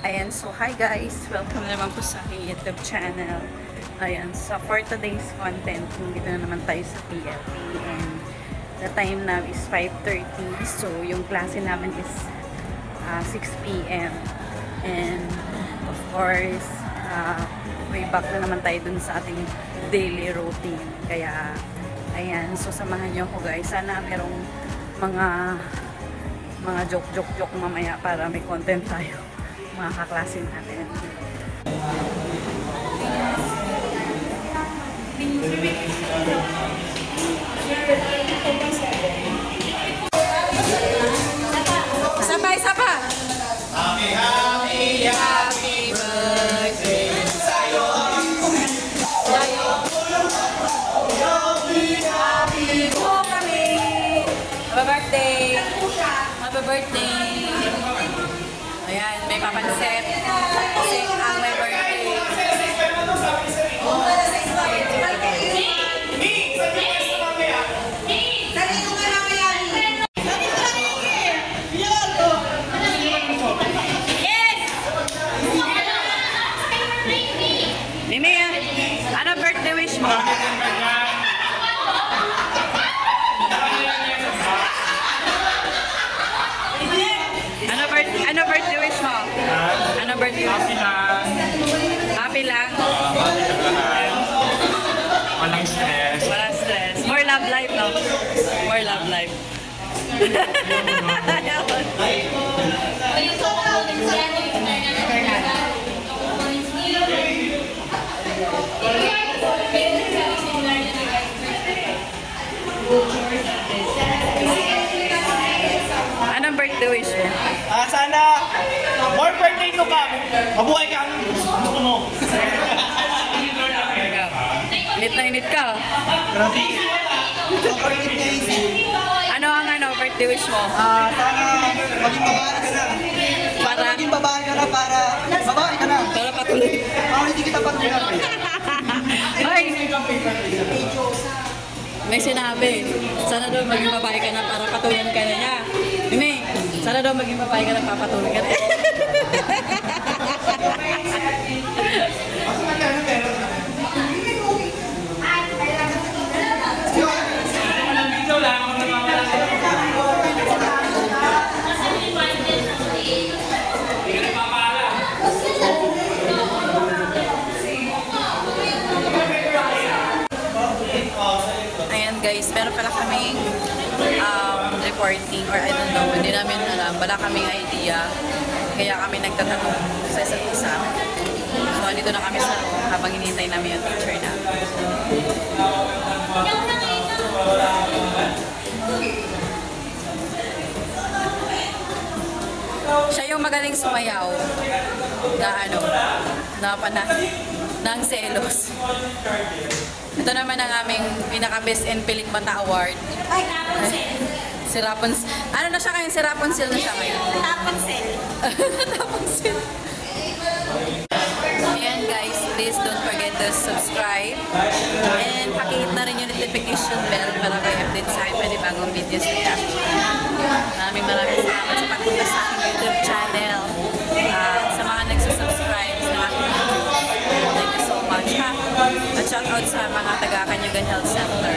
Ayan, so hi guys! Welcome naman po sa aking YouTube channel. Ayan, so for today's content, dito na naman tayo sa PFP and the time now is 5:30. So yung klase namin is 6 p.m. And of course, way back na naman tayo dun sa ating daily routine. Kaya, ayan, so samahan nyo ako guys. Sana merong mga joke mamaya para may content tayo. Mga kaklase natin. Sapa! Happy birthday sa'yo! Happy mo kami! Happy birthday! Ayan, may papansit. Kasi ang may birthday. Mimi, ano birthday wish mo? Ano birthday wish mo? Ano birthday wish mo? Happy lang? Walang stress. Walang stress. More love life, no? More love life. Anong birthday wish mo? Sana more birthday ko pa. Mabuhay ka ang gusto mo. Init na init ka. Ano birthday wish mo? Sana maging babae ka na. Para Maging babae ka na para babae ka na. para patuloy. Hindi kita patuloy. Ay! May sinabi. Sana daw maging babae ka na para patuloyan ka na niya. Mimi, sana daw maging babae ka na para patuloy ka na. Ayan guys, meron pala kaming reporting or I don't know, hindi namin alam, wala kaming idea. Kaya kami nagtatanong sa isa't isa. So, dito na kami sa room habang hinihintay namin yung teacher na. Siya yung magaling sumayaw na ang selos. Ito naman ang aming pinaka-best in Piling Bata Award. Ay, Rapunzel. Si Rapunzel. Ano na siya ngayon? Si Rapunzel na siya ngayon. Rapunzel. Rapunzel. Ayan guys, please don't forget to subscribe. And pakihit na rin yung notification bell para kayo update sa akin pwede bagong videos nila. Maraming salamat sa pagpunta sa aking YouTube channel. Sa mga nagsusubscribe sa aking YouTube. Thank you so much ha. At shout out sa mga taga Kanyugan Health Center.